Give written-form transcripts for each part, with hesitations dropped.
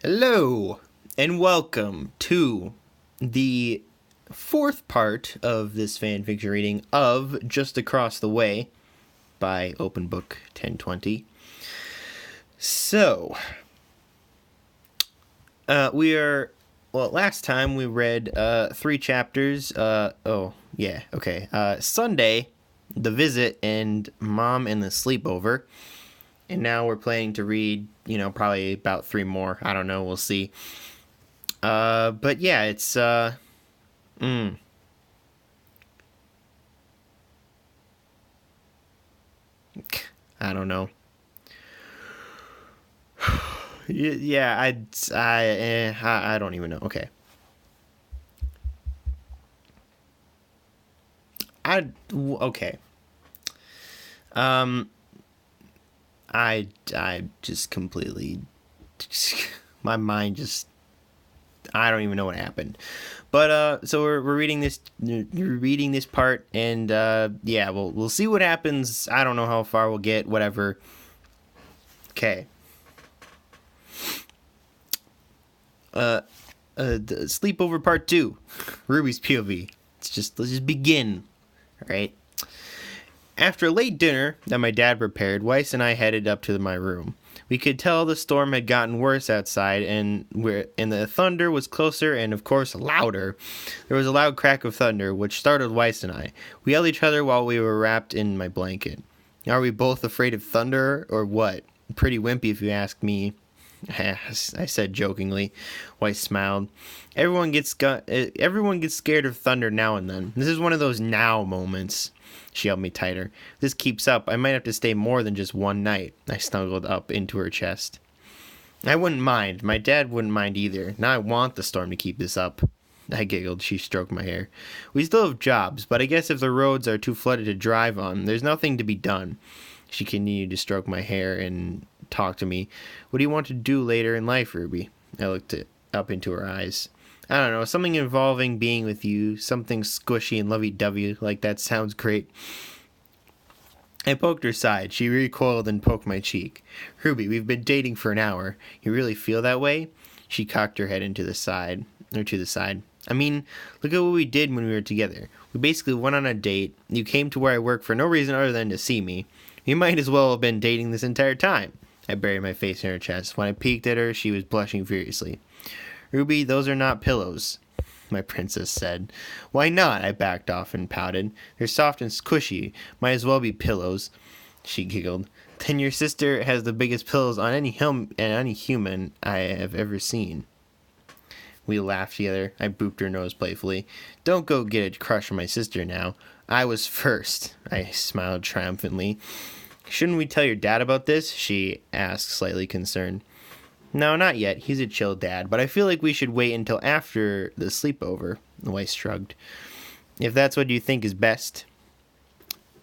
Hello, and welcome to the fourth part of this fanfiction reading of Just Across the Way by Open Book 1020. So, last time we read 3 chapters. Sunday, The Visit, and Mom and the Sleepover. And now we're planning to read, probably about 3 more. I don't know. We'll see. But yeah, it's, I don't know. Yeah, I don't even know. Okay. Okay. I just completely, my mind just, I don't even know what happened. But so we're reading this, you're reading this part, and yeah, we'll see what happens. I don't know how far we'll get. Whatever. Okay. The sleepover part 2, Ruby's POV. Let's just begin. All right. After a late dinner that my dad prepared, Weiss and I headed up to my room. We could tell the storm had gotten worse outside, and the thunder was closer and, of course, louder. There was a loud crack of thunder, which startled Weiss and I. We held each other while we were wrapped in my blanket. Are we both afraid of thunder, or what? Pretty wimpy, if you ask me, I said jokingly. Weiss smiled. Everyone gets scared of thunder now and then. This is one of those now moments. She held me tighter. If this keeps up, I might have to stay more than just one night. I snuggled up into her chest. I wouldn't mind. My dad wouldn't mind either. Now I want the storm to keep this up. I giggled. She stroked my hair. We still have jobs, but I guess if the roads are too flooded to drive on, there's nothing to be done. She continued to stroke my hair and talk to me. What do you want to do later in life, Ruby? I looked up into her eyes. I don't know, something involving being with you, something squishy and lovey-dovey, like that sounds great. I poked her side. She recoiled and poked my cheek. Ruby, we've been dating for an hour. You really feel that way? She cocked her head to the side. I mean, look at what we did when we were together. We basically went on a date. You came to where I work for no reason other than to see me. We might as well have been dating this entire time. I buried my face in her chest. When I peeked at her, she was blushing furiously. Ruby, those are not pillows, my princess said. Why not? I backed off and pouted. They're soft and squishy. Might as well be pillows. She giggled. Then your sister has the biggest pillows on any human I have ever seen. We laughed together. I booped her nose playfully. Don't go get a crush on my sister now. I was first. I smiled triumphantly. Shouldn't we tell your dad about this? She asked, slightly concerned. No, not yet. He's a chill dad, but I feel like we should wait until after the sleepover. Weiss shrugged. If that's what you think is best.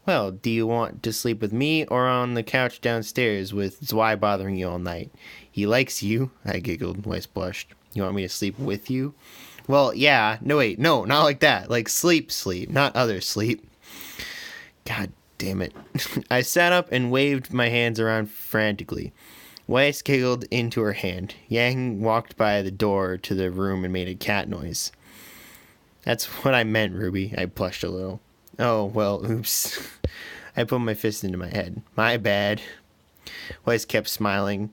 Well, do you want to sleep with me or on the couch downstairs with Zwei bothering you all night? He likes you, I giggled. Weiss blushed. You want me to sleep with you? Well, yeah. No, wait. No, not like that. Like sleep, not other sleep. God damn it. I sat up and waved my hands around frantically. Weiss giggled into her hand. Yang walked by the door to the room and made a cat noise. That's what I meant, Ruby. I blushed a little. Oh, well, oops. I put my fist into my head. My bad. Weiss kept smiling.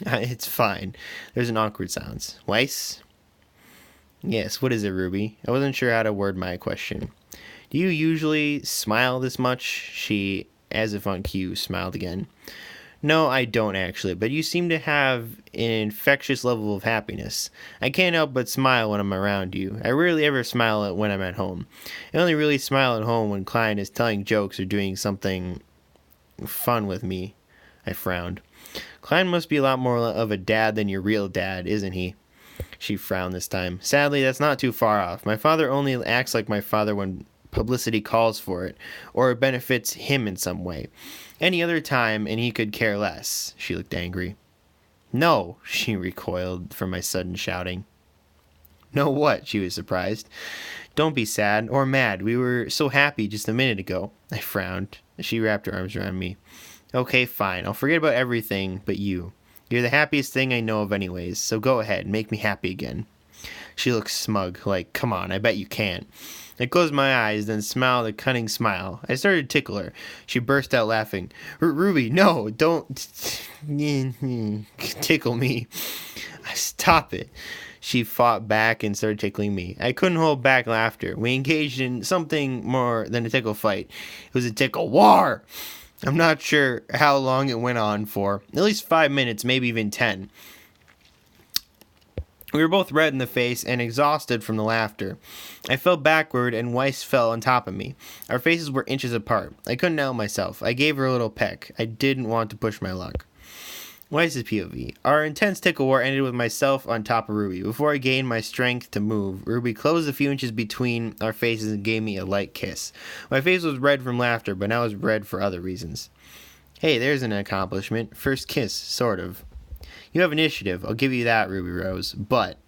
It's fine. There's an awkward silence. Weiss? Yes, what is it, Ruby? I wasn't sure how to word my question. Do you usually smile this much? She, as if on cue, smiled again. No, I don't actually, but you seem to have an infectious level of happiness. I can't help but smile when I'm around you. I rarely ever smile when I'm at home. I only really smile at home when Klein is telling jokes or doing something fun with me. I frowned. Klein must be a lot more of a dad than your real dad, isn't he? She frowned this time. Sadly, that's not too far off. My father only acts like my father when publicity calls for it, or it benefits him in some way. Any other time, and he could care less. She looked angry. No, she recoiled from my sudden shouting. No what? She was surprised. Don't be sad or mad. We were so happy just a minute ago. I frowned. She wrapped her arms around me. Okay, fine. I'll forget about everything but you. You're the happiest thing I know of anyways, so go ahead, make me happy again. She looked smug, like, come on, I bet you can't. I closed my eyes, then smiled a cunning smile. I started to tickle her. She burst out laughing. Ruby, no, don't tickle me. Stop it. She fought back and started tickling me. I couldn't hold back laughter. We engaged in something more than a tickle fight. It was a tickle war. I'm not sure how long it went on for. At least 5 minutes, maybe even 10. We were both red in the face and exhausted from the laughter. I fell backward and Weiss fell on top of me. Our faces were inches apart. I couldn't help myself. I gave her a little peck. I didn't want to push my luck. Weiss's POV. Our intense tickle war ended with myself on top of Ruby. Before I gained my strength to move, Ruby closed a few inches between our faces and gave me a light kiss. My face was red from laughter, but now it was red for other reasons. Hey, there's an accomplishment. First kiss, sort of. You have initiative, I'll give you that, Ruby Rose. But,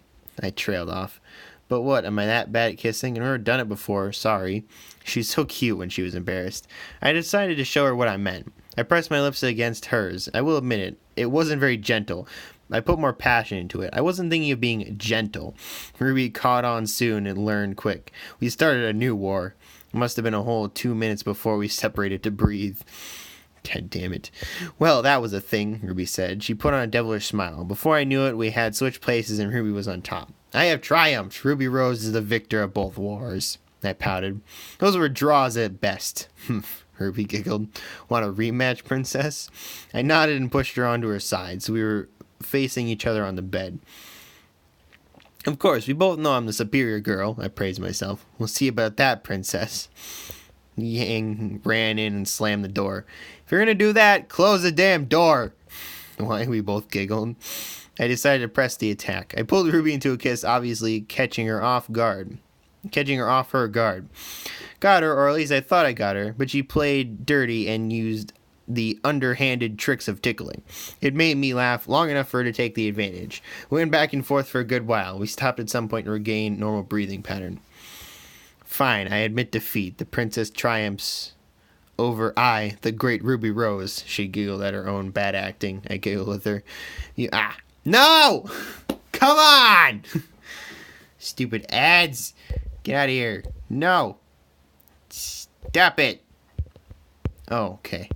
I trailed off. But what, am I that bad at kissing? I've never done it before, sorry. She was so cute when she was embarrassed. I decided to show her what I meant. I pressed my lips against hers. I will admit it wasn't very gentle. I put more passion into it. I wasn't thinking of being gentle. Ruby caught on soon and learned quick. We started a new war. It must have been a whole 2 minutes before we separated to breathe. God damn it. Well, that was a thing, Ruby said. She put on a devilish smile. Before I knew it, we had switched places and Ruby was on top. I have triumphed. Ruby Rose is the victor of both wars. I pouted. Those were draws at best. Ruby giggled. Want a rematch, princess? I nodded and pushed her onto her side, so we were facing each other on the bed. Of course, we both know I'm the superior girl, I praised myself. We'll see about that, princess. Yang ran in and slammed the door. If you're gonna do that, close the damn door. Why, we both giggled. I decided to press the attack. I pulled Ruby into a kiss, obviously catching her off her guard. Got her, or at least I thought I got her, but she played dirty and used the underhanded tricks of tickling. It made me laugh long enough for her to take the advantage. We went back and forth for a good while. We stopped at some point to regain normal breathing pattern. Fine, I admit defeat. The princess triumphs over I, the great Ruby Rose. She giggled at her own bad acting. I giggled with her. No! Come on! Stupid ads. Get out of here. No. Stop it. Oh, okay.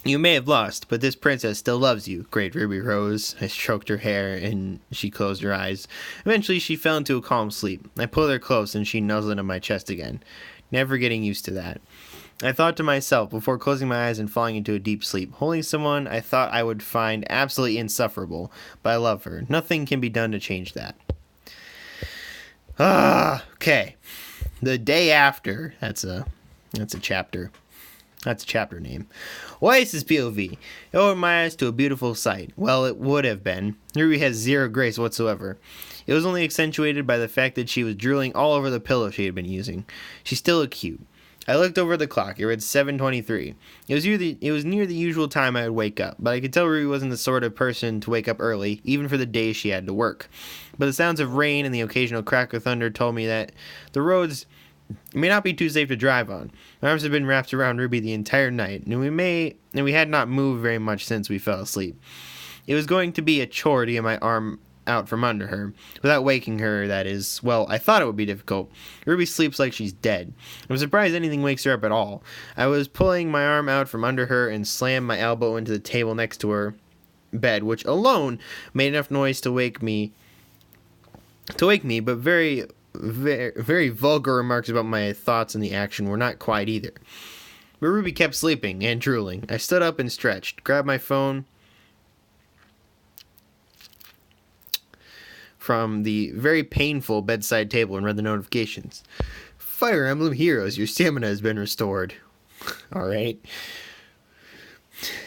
You may have lost, but this princess still loves you, great Ruby Rose. I stroked her hair, and she closed her eyes. Eventually, she fell into a calm sleep. I pulled her close, and she nuzzled into my chest again. Never getting used to that. I thought to myself, before closing my eyes and falling into a deep sleep, holding someone I thought I would find absolutely insufferable, but I love her. Nothing can be done to change that. Okay. The day after, that's a chapter. That's a chapter name. Weiss's POV. It opened my eyes to a beautiful sight. Well, it would have been. Ruby has zero grace whatsoever. It was only accentuated by the fact that she was drooling all over the pillow she had been using. She still looked cute. I looked over at the clock. It read 7:23. It was near the usual time I would wake up, but I could tell Ruby wasn't the sort of person to wake up early, even for the days she had to work. But the sounds of rain and the occasional crack of thunder told me that the roads may not be too safe to drive on. My arms had been wrapped around Ruby the entire night, and we had not moved very much since we fell asleep. It was going to be a chore to get my arm out from under her, without waking her, that is. Well, I thought it would be difficult. Ruby sleeps like she's dead. I'm surprised anything wakes her up at all. I was pulling my arm out from under her and slammed my elbow into the table next to her bed, which alone made enough noise to wake me, but very, very, very vulgar remarks about my thoughts and the action were not quite either. But Ruby kept sleeping and drooling. I stood up and stretched, grabbed my phone from the very painful bedside table and read the notifications. Fire Emblem Heroes, your stamina has been restored. Alright.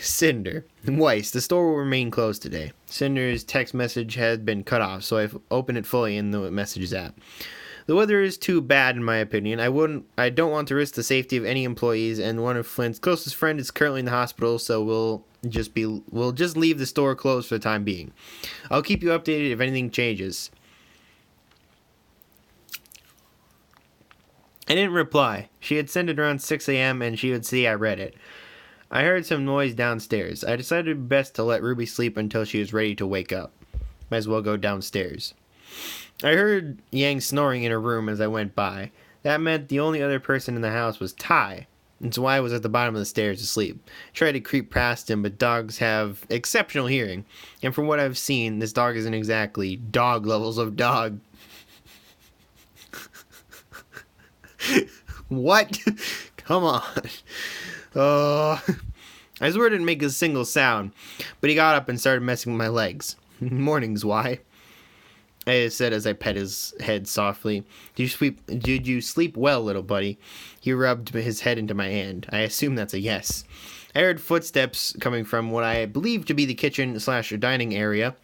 Cinder. Weiss, the store will remain closed today. Cinder's text message had been cut off, so I've opened it fully in the messages app. The weather is too bad, in my opinion. I don't want to risk the safety of any employees, and one of Flint's closest friends is currently in the hospital, so we'll just leave the store closed for the time being. I'll keep you updated if anything changes. I didn't reply. She had sent it around 6 a.m. and she would see I read it. I heard some noise downstairs. I decided best to let Ruby sleep until she was ready to wake up. Might as well go downstairs. I heard Yang snoring in her room as I went by. That meant the only other person in the house was Ty, and so I was at the bottom of the stairs asleep. I tried to creep past him, but dogs have exceptional hearing, and from what I've seen, this dog isn't exactly dog levels of dog. What? Come on. I swear I didn't make a single sound, but he got up and started messing with my legs. Mornings, why? I said as I pet his head softly. Did you sleep well, little buddy? He rubbed his head into my hand. I assume that's a yes. I heard footsteps coming from what I believe to be the kitchen/dining area.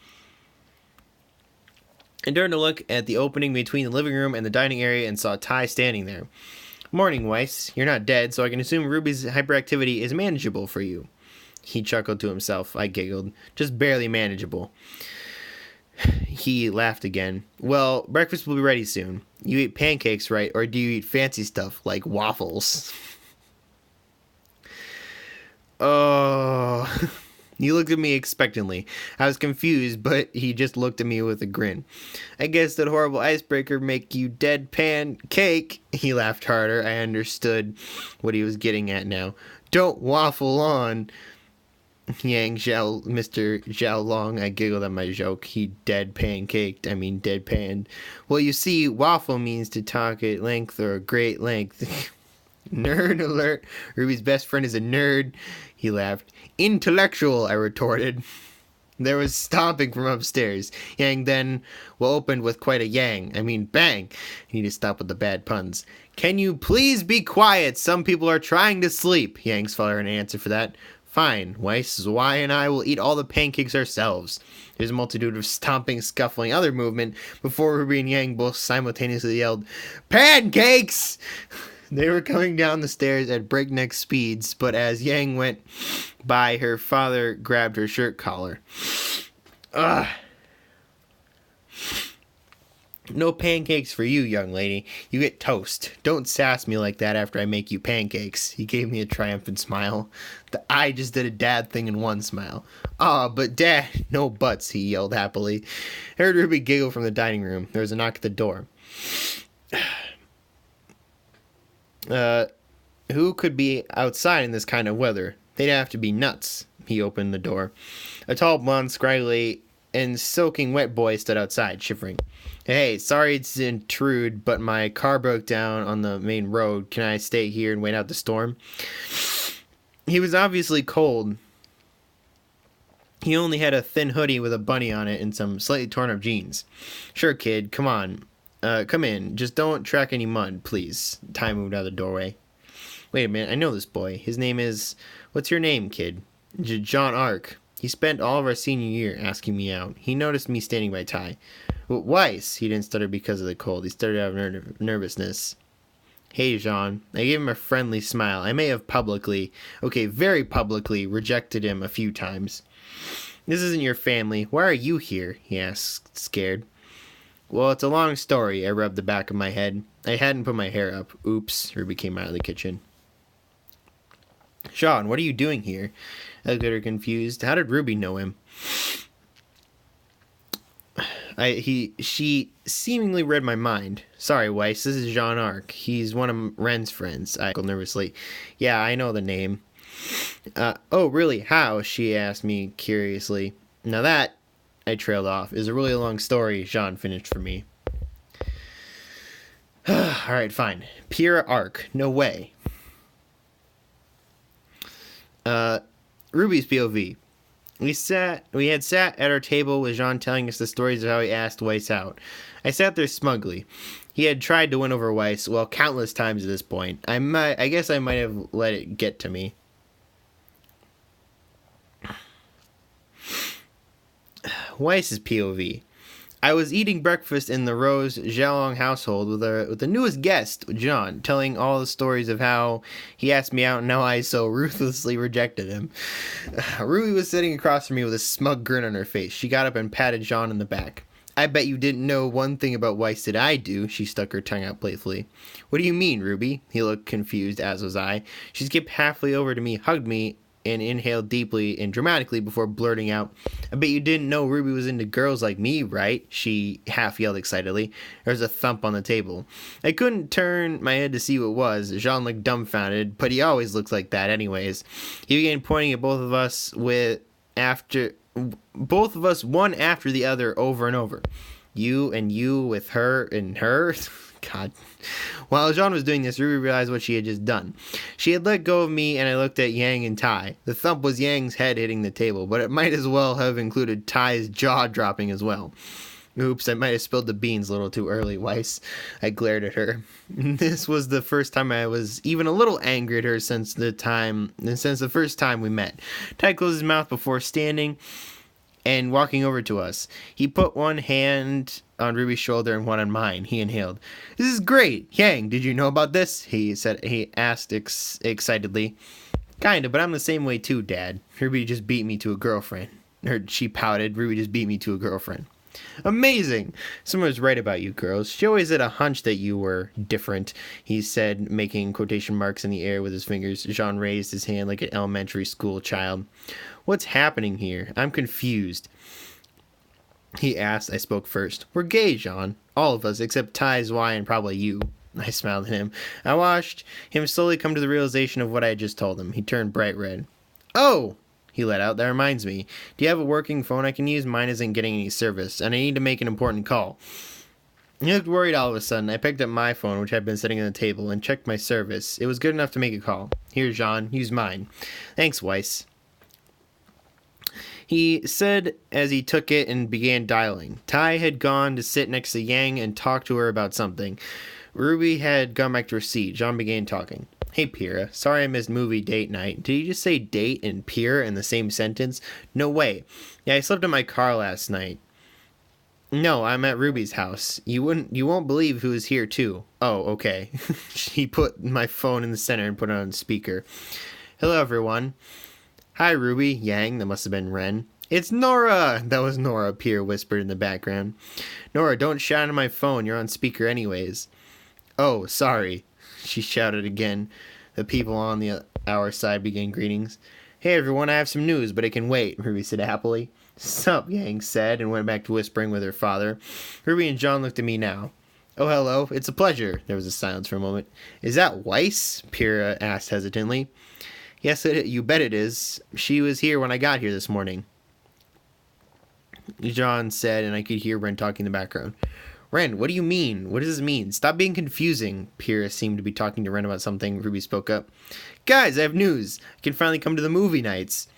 I turned to look at the opening between the living room and the dining area and saw Ty standing there. Morning, Weiss. You're not dead, so I can assume Ruby's hyperactivity is manageable for you. He chuckled to himself. I giggled. Just barely manageable. He laughed again. Well, breakfast will be ready soon. You eat pancakes, right? Or do you eat fancy stuff like waffles? Oh. He looked at me expectantly. I was confused, but he just looked at me with a grin. I guess that horrible icebreaker make you deadpan cake. He laughed harder. I understood what he was getting at now. Don't waffle on. Mr. Zhao Long, I giggled at my joke. He deadpanned. Well, you see, waffle means to talk at length or great length. Nerd alert. Ruby's best friend is a nerd. He laughed. Intellectual, I retorted. There was stomping from upstairs. Yang then opened with quite a bang. I need to stop with the bad puns. Can you please be quiet? Some people are trying to sleep. Yang's father had an answer for that. Fine, Weiss, Zwei, and I will eat all the pancakes ourselves. There's a multitude of stomping, scuffling, other movement before Ruby and Yang both simultaneously yelled, Pancakes! They were coming down the stairs at breakneck speeds, but as Yang went by, her father grabbed her shirt collar. Ugh. No pancakes for you, young lady. You get toast. Don't sass me like that after I make you pancakes. He gave me a triumphant smile. I just did a dad thing in one smile. But Dad, no buts, he yelled happily. I heard Ruby giggle from the dining room. There was a knock at the door. Who could be outside in this kind of weather? They'd have to be nuts. He opened the door. A tall, blonde, scraggly, and soaking wet boy stood outside, shivering. Hey, sorry to intrude, but my car broke down on the main road. Can I stay here and wait out the storm? He was obviously cold. He only had a thin hoodie with a bunny on it and some slightly torn up jeans. Sure, kid, come on. Come in. Just don't track any mud, please. Ty moved out of the doorway. Wait a minute, I know this boy. His name is... What's your name, kid? John Ark. He spent all of our senior year asking me out. He noticed me standing by Ty. Weiss, he didn't stutter because of the cold. He stuttered out of nervousness. Hey, Jean. I gave him a friendly smile. I may have very publicly rejected him a few times. This isn't your family. Why are you here? He asked, scared. Well, it's a long story. I rubbed the back of my head. I hadn't put my hair up. Oops. Ruby came out of the kitchen. Sean, what are you doing here? I looked at her confused. How did Ruby know him? She seemingly read my mind. Sorry, Weiss, this is Jean Arc. He's one of Ren's friends. I echoed nervously. Yeah, I know the name. Oh, really? How? She asked me curiously. Now that, I trailed off, is a really long story. Jean finished for me. Alright, fine. Pure Arc. No way. Ruby's POV. We had sat at our table with Jean telling us the stories of how he asked Weiss out. I sat there smugly. He had tried to win over Weiss, well, countless times at this point. I guess I might have let it get to me. Weiss's POV. I was eating breakfast in the Rose Zhaolong household with the newest guest, John, telling all the stories of how he asked me out and how I so ruthlessly rejected him. Ruby was sitting across from me with a smug grin on her face. She got up and patted John in the back. I bet you didn't know one thing about Weiss that I do. She stuck her tongue out playfully. What do you mean, Ruby? He looked confused, as was I. She skipped halfway over to me, hugged me, and inhaled deeply and dramatically before blurting out, I bet you didn't know Ruby was into girls like me, right? She half yelled excitedly. There was a thump on the table. I couldn't turn my head to see what it was. Jaune looked dumbfounded, but he always looks like that anyways. He began pointing at both of us one after the other over and over. You and you with her and her. God. While Jaune was doing this, Ruby realized what she had just done. She had let go of me, and I looked at Yang and Tai. The thump was Yang's head hitting the table, but it might as well have included Tai's jaw dropping as well. Oops, I might have spilled the beans a little too early, Weiss. I glared at her. This was the first time I was even a little angry at her since the first time we met. Tai closed his mouth before standing and walking over to us. He put one hand on Ruby's shoulder and one on mine. He inhaled. This is great. Yang, did you know about this? He asked excitedly. Kinda, but I'm the same way too, Dad. Ruby just beat me to a girlfriend. She pouted. Ruby just beat me to a girlfriend. Amazing! Someone was right about you girls. She always had a hunch that you were different, he said, making quotation marks in the air with his fingers. Jaune raised his hand like an elementary school child. What's happening here? I'm confused. He asked. I spoke first. We're gay, Jaune. All of us, except Tai, Zwei, and probably you. I smiled at him. I watched him slowly come to the realization of what I had just told him. He turned bright red. Oh! He let out. That reminds me. Do you have a working phone I can use? Mine isn't getting any service, and I need to make an important call. He looked worried all of a sudden. I picked up my phone, which had been sitting on the table, and checked my service. It was good enough to make a call. Here, Jaune. Use mine. Thanks, Weiss. He said as he took it and began dialing. Tai had gone to sit next to Yang and talk to her about something. Ruby had gone back to her seat. Jaune began talking. Hey, Pyrrha. Sorry I missed movie date night. Did you just say date and Pyrrha in the same sentence? No way. Yeah, I slept in my car last night. No, I'm at Ruby's house. You won't believe who is here, too. Oh, okay. He put my phone in the center and put it on speaker. Hello, everyone. Hi, Ruby. Yang, that must have been Ren. It's Nora! That was Nora, Pyrrha whispered in the background. Nora, don't shout on my phone. You're on speaker anyways. Oh, sorry. She shouted again. The people on our side began greetings. Hey, everyone, I have some news, but it can wait, Ruby said happily. Sup, Yang said, and went back to whispering with her father. Ruby and Jaune looked at me now. Oh, hello. It's a pleasure. There was a silence for a moment. Is that Weiss? Pyrrha asked hesitantly. Yes, you bet it is. She was here when I got here this morning, Jaune said, and I could hear Ren talking in the background. Ren, what do you mean? What does this mean? Stop being confusing. Pyrrha seemed to be talking to Ren about something. Ruby spoke up. Guys, I have news. I can finally come to the movie nights.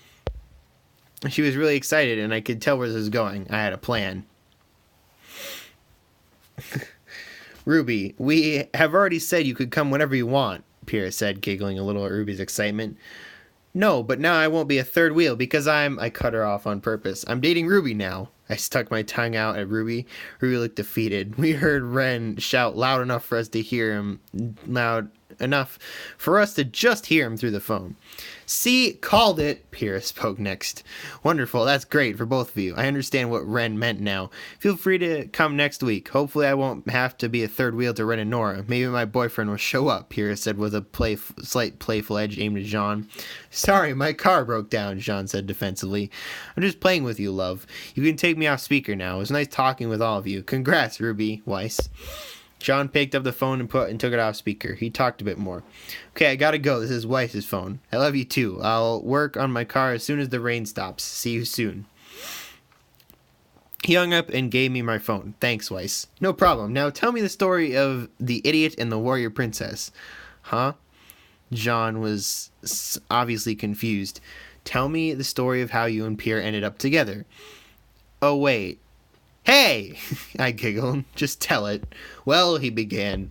She was really excited, and I could tell where this was going. I had a plan. Ruby, we have already said you could come whenever you want, Pyrrha said, giggling a little at Ruby's excitement. No, but now I won't be a third wheel because I cut her off on purpose. I'm dating Ruby now. I stuck my tongue out at Ruby. Ruby looked defeated. We heard Ren shout loud enough for us to hear him, loud enough for us to just hear him through the phone. See, called it, Pyrrha spoke next. Wonderful, that's great for both of you. I understand what Ren meant now. Feel free to come next week. Hopefully I won't have to be a third wheel to Ren and Nora. Maybe my boyfriend will show up, Pyrrha said with a slight playful edge aimed at Jaune. Sorry, my car broke down, Jaune said defensively. I'm just playing with you, love. You can take me off speaker now. It was nice talking with all of you. Congrats, Ruby, Weiss. Jaune picked up the phone and took it off speaker. He talked a bit more. Okay, I gotta go. This is Weiss's phone. I love you too. I'll work on my car as soon as the rain stops. See you soon. He hung up and gave me my phone. Thanks, Weiss. No problem. Now tell me the story of the idiot and the warrior princess. Huh? Jaune was obviously confused. Tell me the story of how you and Pierre ended up together. Oh, wait. Hey! I giggled. Just tell it. Well, he began.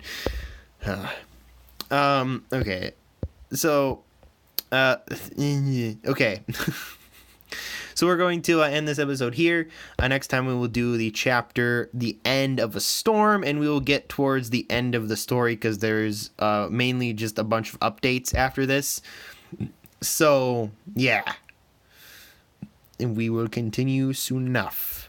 Okay. So, okay. So we're going to end this episode here. Next time we will do the chapter, The End of a Storm, and we will get towards the end of the story because there's mainly just a bunch of updates after this. So, yeah. And we will continue soon enough.